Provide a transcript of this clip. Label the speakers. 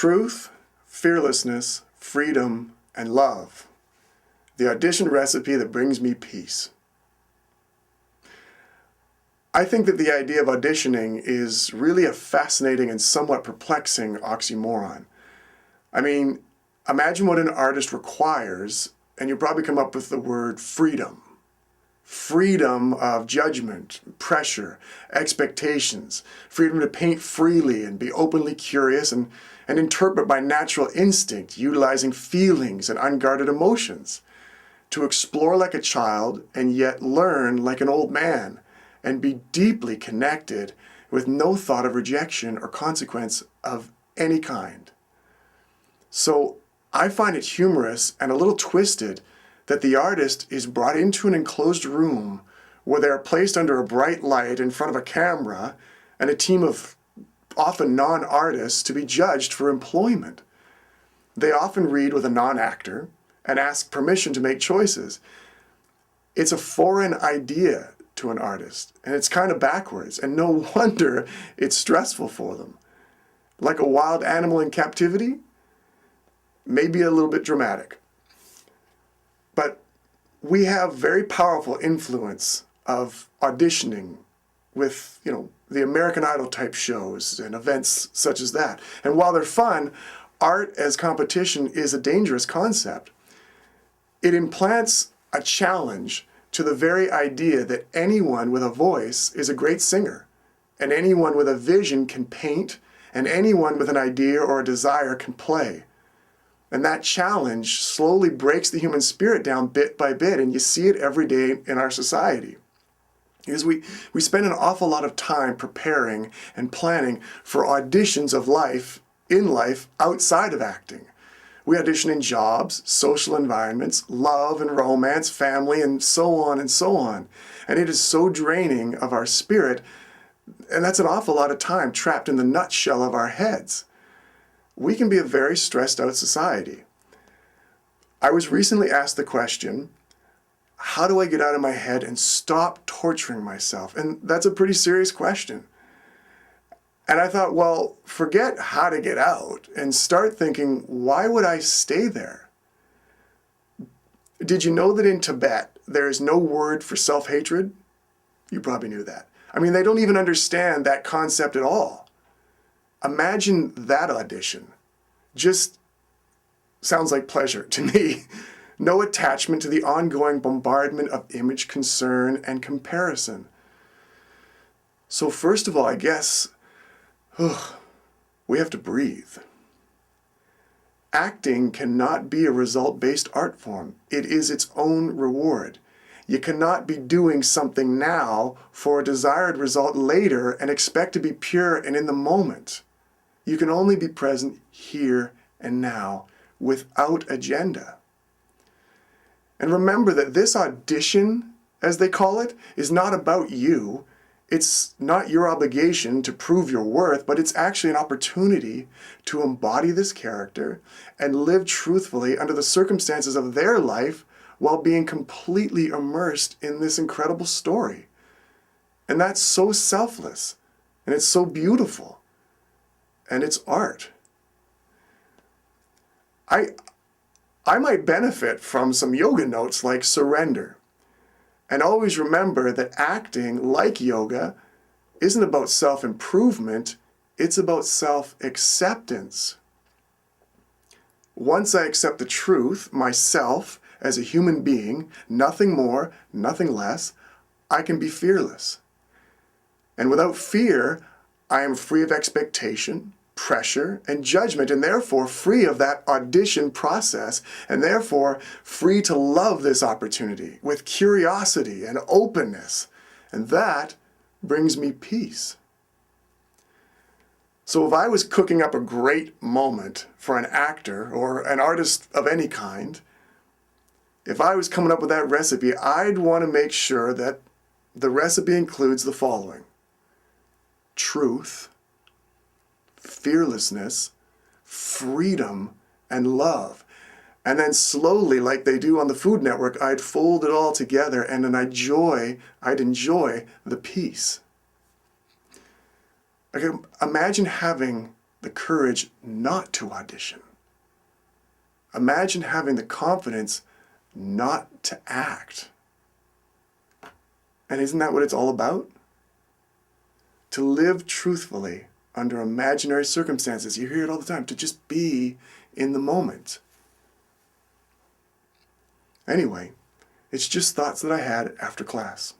Speaker 1: Truth, fearlessness, freedom, and love. The audition recipe that brings me peace. I think that the idea of auditioning is really a fascinating and somewhat perplexing oxymoron. I mean, imagine what an artist requires, and you probably come up with the word freedom. Freedom of judgment, pressure, expectations, freedom to paint freely and be openly curious and interpret by natural instinct, utilizing feelings and unguarded emotions, to explore like a child and yet learn like an old man, and be deeply connected with no thought of rejection or consequence of any kind. So I find it humorous and a little twisted that the artist is brought into an enclosed room where they are placed under a bright light in front of a camera and a team of often non-artists to be judged for employment. They often read with a non-actor and ask permission to make choices. It's a foreign idea to an artist, and it's kind of backwards, and no wonder it's stressful for them. Like a wild animal in captivity? Maybe a little bit dramatic. But we have very powerful influence of auditioning with, the American Idol type shows and events such as that. And while they're fun, art as competition is a dangerous concept. It implants a challenge to the very idea that anyone with a voice is a great singer, and anyone with a vision can paint, and anyone with an idea or a desire can play. And that challenge slowly breaks the human spirit down bit by bit, and you see it every day in our society. Because we spend an awful lot of time preparing and planning for auditions of life, in life, outside of acting. We audition in jobs, social environments, love and romance, family, and so on and so on. And it is so draining of our spirit, and that's an awful lot of time trapped in the nutshell of our heads. We can be a very stressed out society. I was recently asked the question, how do I get out of my head and stop torturing myself? And that's a pretty serious question. And I thought, well, forget how to get out and start thinking, why would I stay there? Did you know that in Tibet, there is no word for self-hatred? You probably knew that. I mean, they don't even understand that concept at all. Imagine that audition. Just sounds like pleasure to me. No attachment to the ongoing bombardment of image concern and comparison. So first of all, I guess, we have to breathe. Acting cannot be a result-based art form. It is its own reward. You cannot be doing something now for a desired result later and expect to be pure and in the moment. You can only be present here and now without agenda. And remember that this audition, as they call it, is not about you. It's not your obligation to prove your worth, but it's actually an opportunity to embody this character and live truthfully under the circumstances of their life while being completely immersed in this incredible story. And that's so selfless, and it's so beautiful. And it's art. I might benefit from some yoga notes like surrender. And always remember that acting, like yoga, isn't about self-improvement, it's about self-acceptance. Once I accept the truth, myself, as a human being, nothing more, nothing less, I can be fearless. And without fear, I am free of expectation, pressure, and judgment, and therefore free of that audition process, and therefore free to love this opportunity with curiosity and openness. And that brings me peace. So if I was cooking up a great moment for an actor or an artist of any kind, if I was coming up with that recipe, I'd want to make sure that the recipe includes the following: truth, fearlessness, freedom, and love. And then slowly, like they do on the Food Network, I'd fold it all together and then I'd enjoy the peace. Okay, imagine having the courage not to audition. Imagine having the confidence not to act. And isn't that what it's all about? To live truthfully under imaginary circumstances. You hear it all the time, to just be in the moment. Anyway, it's just thoughts that I had after class.